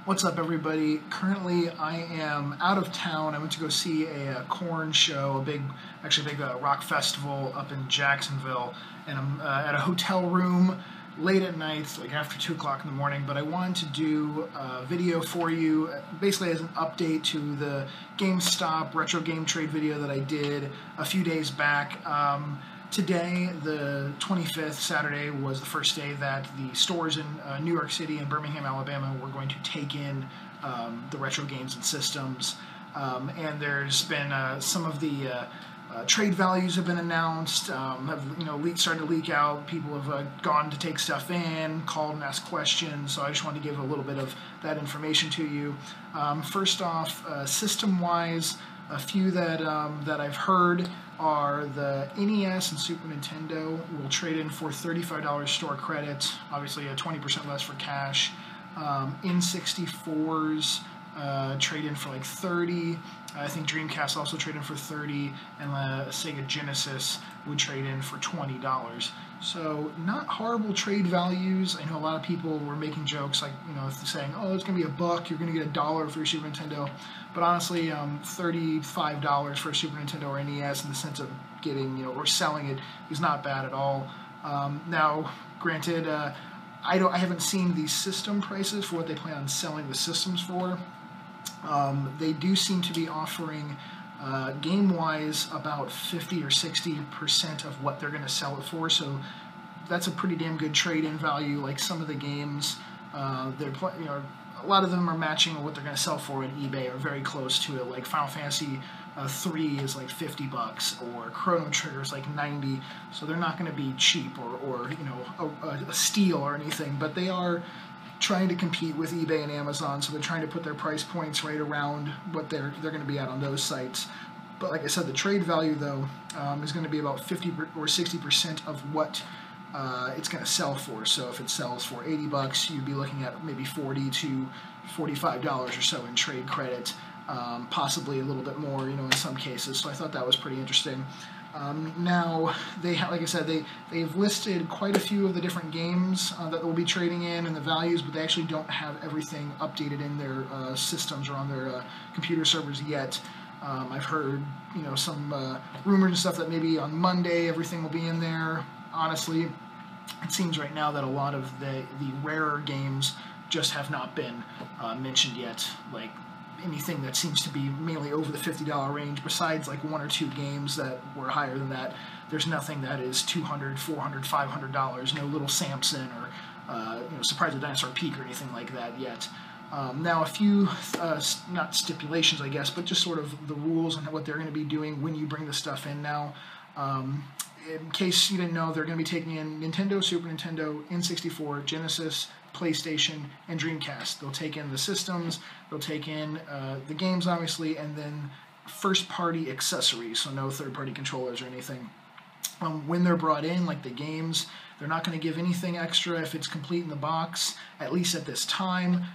What's up, everybody? Currently, I am out of town. I went to go see a corn show, a big rock festival up in Jacksonville, and I'm at a hotel room late at night, like after 2 o'clock in the morning. But I wanted to do a video for you, basically as an update to the Gamestop retro game trade video that I did a few days back. Today, the 25th, Saturday, was the first day that the stores in New York City and Birmingham, Alabama were going to take in the retro games and systems. And there's been some of the trade values have been announced, started to leak out. People have gone to take stuff in, called and asked questions, so I just wanted to give a little bit of that information to you. First off, system-wise, a few that I've heard are the NES and Super Nintendo will trade in for $35 store credit, obviously 20% less for cash. N64s trade in for like $30. I think Dreamcast also trade in for $30, and Sega Genesis would trade in for $20. So not horrible trade values. I know a lot of people were making jokes like, saying, oh, it's going to be $1, you're going to get $1 for your Super Nintendo. But honestly, $35 for a Super Nintendo or NES in the sense of getting, or selling it is not bad at all. Now, granted, I haven't seen the system prices for what they plan on selling the systems for. They do seem to be offering game-wise about 50 or 60% of what they're going to sell it for, so that's a pretty damn good trade-in value. Like some of the games, a lot of them are matching what they're going to sell for at eBay or very close to it. Like Final Fantasy 3 is like $50, or Chrono Trigger is like $90. So they're not going to be cheap or a steal or anything, but they are trying to compete with eBay and Amazon, so they're trying to put their price points right around what they're going to be at on those sites. But like I said, the trade value though is going to be about 50 or 60% of what it's going to sell for. So if it sells for $80, you'd be looking at maybe $40 to $45 or so in trade credit, possibly a little bit more, in some cases. So I thought that was pretty interesting. Now, like I said, they've listed quite a few of the different games that they'll be trading in and the values, but they actually don't have everything updated in their systems or on their computer servers yet. I've heard, some rumors and stuff that maybe on Monday everything will be in there. Honestly, it seems right now that a lot of the rarer games just have not been mentioned yet. Like anything that seems to be mainly over the $50 range, besides like one or two games that were higher than that, there's nothing that is $200, $400, $500. No Little Samson or Surprise the Dinosaur Peak or anything like that yet. Now a few, not stipulations I guess, but just sort of the rules on what they're going to be doing when you bring the stuff in now. In case you didn't know, they're going to be taking in Nintendo, Super Nintendo, N64, Genesis, PlayStation, and Dreamcast. They'll take in the systems, they'll take in the games, obviously, and then first-party accessories, so no third-party controllers or anything. When they're brought in, like the games, they're not going to give anything extra if it's complete in the box, at least at this time.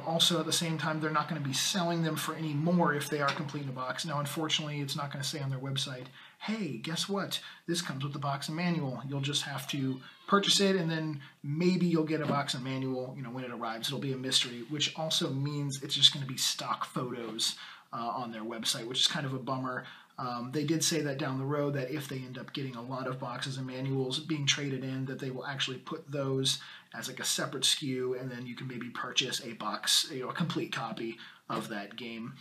Also, at the same time, they're not going to be selling them for any more if they are complete in the box. Now, unfortunately, it's not going to say on their website, hey, guess what? This comes with the box and manual. You'll just have to purchase it, and then maybe you'll get a box and manual, when it arrives. It'll be a mystery, which also means it's just going to be stock photos on their website, which is kind of a bummer. They did say that down the road that if they end up getting a lot of boxes and manuals being traded in, that they will actually put those as like a separate SKU, and then you can maybe purchase a box, a complete copy of that game.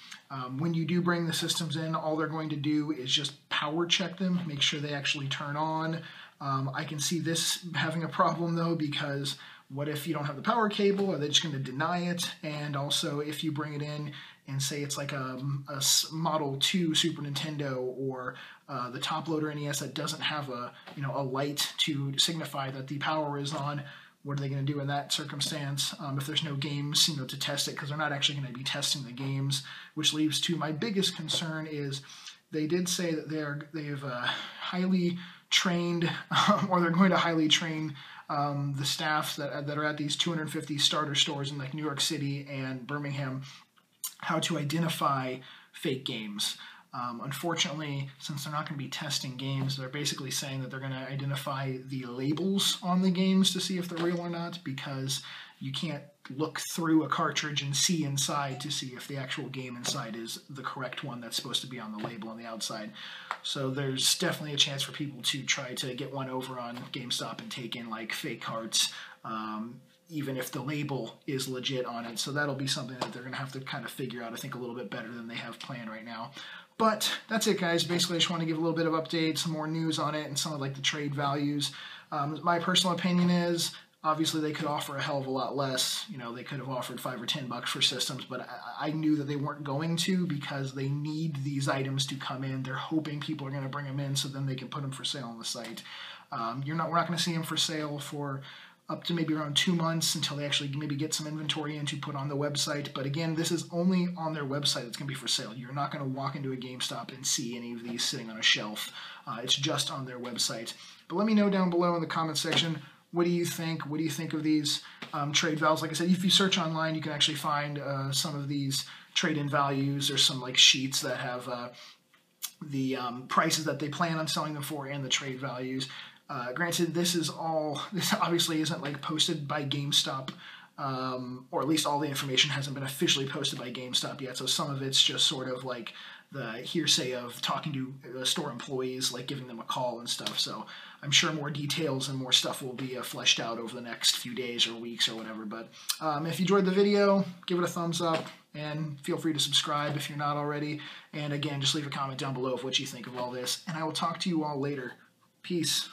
When you do bring the systems in, all they're going to do is just power check them, make sure they actually turn on. I can see this having a problem though, because what if you don't have the power cable? Are they just going to deny it? And also, if you bring it in and say it's like a Model 2 Super Nintendo or the top loader NES that doesn't have a light to signify that the power is on, what are they going to do in that circumstance if there's no games to test it? Because they're not actually going to be testing the games, which leads to my biggest concern is they did say that they've highly trained or they're going to highly train the staff that are at these 250 starter stores in like New York City and Birmingham how to identify fake games. Unfortunately, since they're not going to be testing games, they're basically saying that they're going to identify the labels on the games to see if they're real or not, because you can't look through a cartridge and see inside to see if the actual game inside is the correct one that's supposed to be on the label on the outside. So there's definitely a chance for people to try to get one over on GameStop and take in like fake carts, even if the label is legit on it. So that'll be something that they're going to have to kind of figure out, I think, a little bit better than they have planned right now. But that's it, guys. Basically, I just want to give a little bit of update, some more news on it, and some of like the trade values. My personal opinion is, obviously, they could offer a hell of a lot less. You know, they could have offered $5 or $10 for systems, but I knew that they weren't going to, because they need these items to come in. They're hoping people are going to bring them in so then they can put them for sale on the site. We're not going to see them for sale for up to maybe around 2 months until they actually maybe get some inventory in to put on the website. But again, this is only on their website it's going to be for sale. You're not going to walk into a GameStop and see any of these sitting on a shelf. It's just on their website. But let me know down below in the comment section, what do you think? What do you think of these trade values? Like I said, if you search online, you can actually find some of these trade-in values. There's some like sheets that have the prices that they plan on selling them for and the trade values. Granted, this obviously isn't like posted by GameStop, or at least all the information hasn't been officially posted by GameStop yet, so some of it's just sort of like the hearsay of talking to store employees, like giving them a call and stuff. So I'm sure more details and more stuff will be fleshed out over the next few days or weeks or whatever. But if you enjoyed the video, give it a thumbs up, and feel free to subscribe if you're not already. And again, just leave a comment down below of what you think of all this, and I will talk to you all later. Peace.